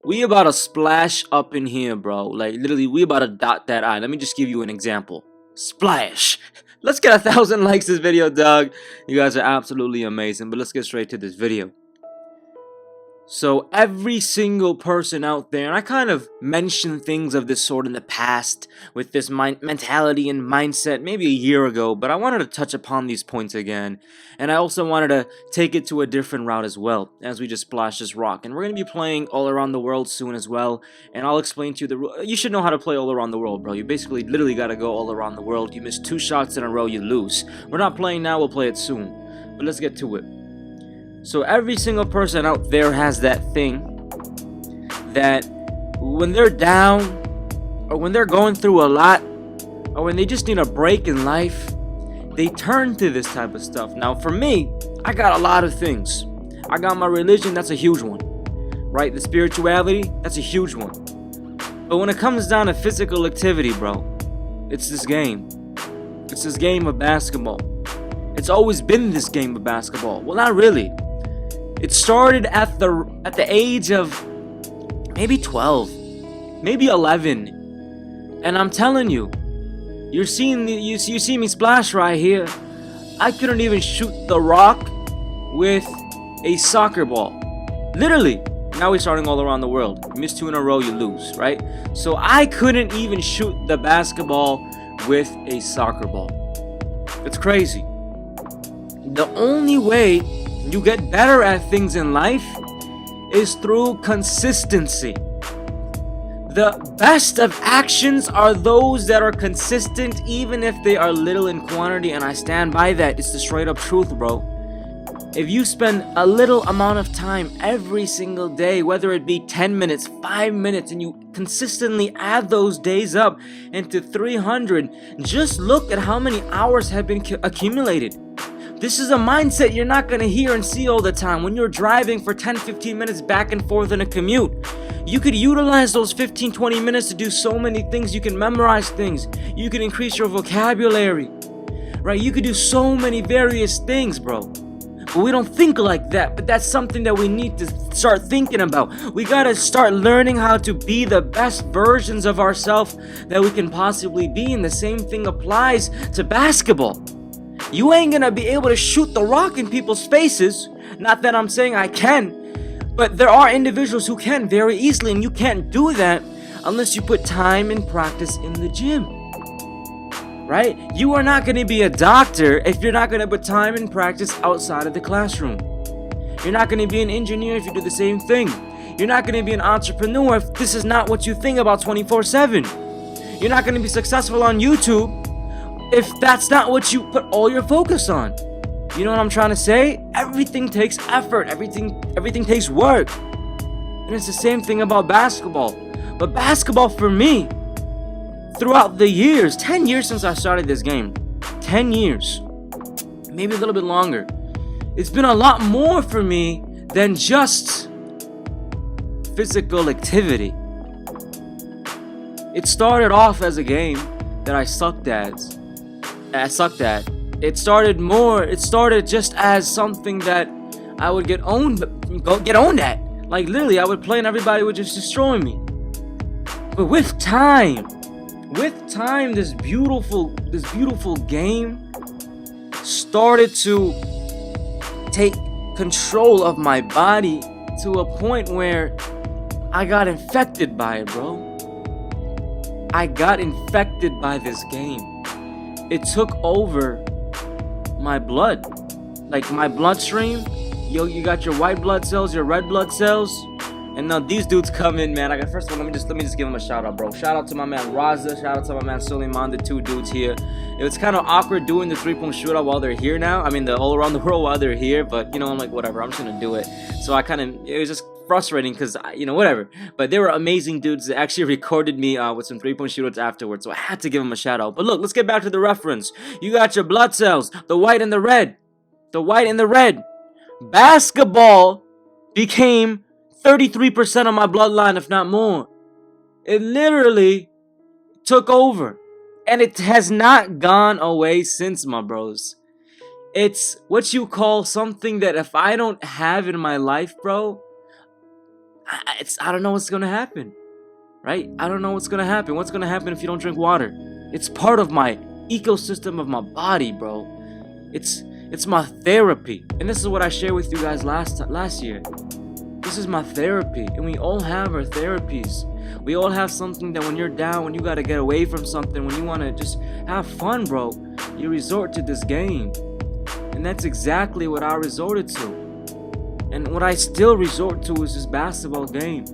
We about to splash up in here, bro. Like, literally, we about to dot that I. Let me just give you an example. Splash. Let's get 1,000 likes this video, dog. You guys are absolutely amazing. But let's get straight to this video. So every single person out there, and I kind of mentioned things of this sort in the past with this mentality and mindset maybe a year ago, but I wanted to touch upon these points again, and I also wanted to take it to a different route as well as we just splash this rock. And we're going to be playing all around the world soon as well, and I'll explain to you you should know how to play all around the world, bro. You basically literally got to go all around the world. You miss 2 shots in a row, you lose. We're not playing now, we'll play it soon, but let's get to it. So every single person out there has that thing that when they're down, or when they're going through a lot, or when they just need a break in life, they turn to this type of stuff. Now for me, I got a lot of things. I got my religion, that's a huge one, right? The spirituality, that's a huge one. But when it comes down to physical activity, bro, it's this game. It's this game of basketball. It's always been this game of basketball. Well, not really. It started at the age of maybe 12, maybe 11, and I'm telling you, you see me splash right here. I couldn't even shoot the rock with a soccer ball. Literally. Now we're starting all around the world. You miss 2 in a row, you lose, right? So I couldn't even shoot the basketball with a soccer ball. It's crazy. The only way you get better at things in life is through consistency. The best of actions are those that are consistent, even if they are little in quantity, and I stand by that. It's the straight up truth, bro. If you spend a little amount of time every single day, whether it be 10 minutes, 5 minutes, and you consistently add those days up into 300, just look at how many hours have been accumulated. This is a mindset you're not going to hear and see all the time. When you're driving for 10-15 minutes back and forth in a commute, you could utilize those 15-20 minutes to do so many things. You can memorize things. You can increase your vocabulary, right? You could do so many various things, bro. But we don't think like that. But that's something that we need to start thinking about. We got to start learning how to be the best versions of ourselves that we can possibly be. And the same thing applies to basketball. You ain't gonna be able to shoot the rock in people's faces. Not that I'm saying I can, but there are individuals who can very easily, and you can't do that unless you put time and practice in the gym, right? You are not gonna be a doctor if you're not gonna put time and practice outside of the classroom. You're not gonna be an engineer if you do the same thing. You're not gonna be an entrepreneur if this is not what you think about 24/7. You're not gonna be successful on YouTube if that's not what you put all your focus on. You know what I'm trying to say? Everything takes effort. Everything takes work. And it's the same thing about basketball. But basketball for me, throughout the years, 10 years since I started this game, 10 years, maybe a little bit longer, it's been a lot more for me than just physical activity. It started off as a game that I sucked at. It started just as something that I would get owned at. Like literally, I would play and everybody would just destroy me. But with time, this beautiful game started to take control of my body to a point where I got infected by it, bro. I got infected by this game. It took over my blood, like my bloodstream. Yo, you got your white blood cells, your red blood cells, and now these dudes come in, man. First of all, let me just give them a shout out, bro. Shout out to my man Raza, shout out to my man Suleiman, the 2 dudes here. It was kind of awkward doing the 3-point shootout while they're here now. I mean, the all around the world while they're here, but you know, I'm like, whatever, I'm just gonna do it. So it was just frustrating because, you know, whatever. But they were amazing dudes. They actually recorded me with some 3-point shootouts afterwards, so I had to give them a shout out. But look, let's get back to the reference. You got your blood cells, the white and the red. The white and the red. Basketball became 33% of my bloodline, if not more. It literally took over. And it has not gone away since, my bros. It's what you call something that if I don't have in my life, bro, I don't know what's gonna happen, right? I don't know what's gonna happen. What's gonna happen if you don't drink water? It's part of my ecosystem of my body, bro. It's my therapy, and this is what I shared with you guys last year. This is my therapy, and we all have our therapies. We all have something that when you're down, when you gotta get away from something, when you wanna just have fun, bro, you resort to this game. And that's exactly what I resorted to. And what I still resort to is this basketball game.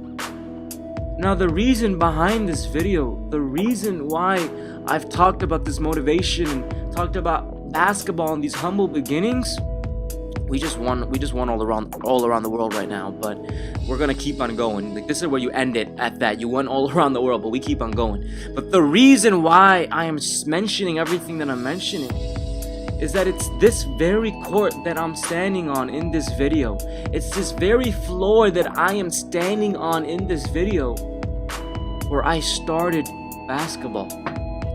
Now, the reason behind this video, the reason why I've talked about this motivation and talked about basketball and these humble beginnings, we just won all around the world right now, but we're gonna keep on going. Like, this is where you end it at that. You won all around the world, but we keep on going. But the reason why I am mentioning everything that I'm mentioning is that it's this very court that I'm standing on in this video. It's this very floor that I am standing on in this video where I started basketball.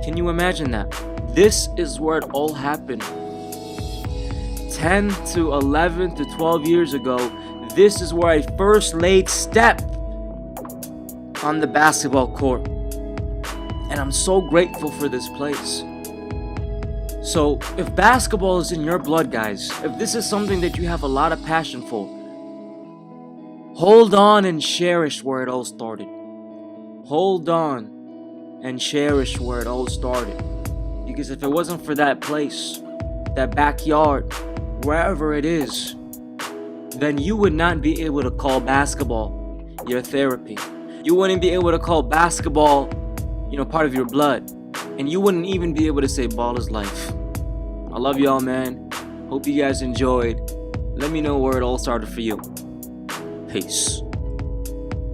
Can you imagine that? This is where it all happened. 10 to 11 to 12 years ago, this is where I first laid step on the basketball court. And I'm so grateful for this place. So if basketball is in your blood, guys, if this is something that you have a lot of passion for, hold on and cherish where it all started. Hold on and cherish where it all started. Because if it wasn't for that place, that backyard, wherever it is, then you would not be able to call basketball your therapy. You wouldn't be able to call basketball, part of your blood. And you wouldn't even be able to say ball is life. I love y'all, man. Hope you guys enjoyed. Let me know where it all started for you. Peace.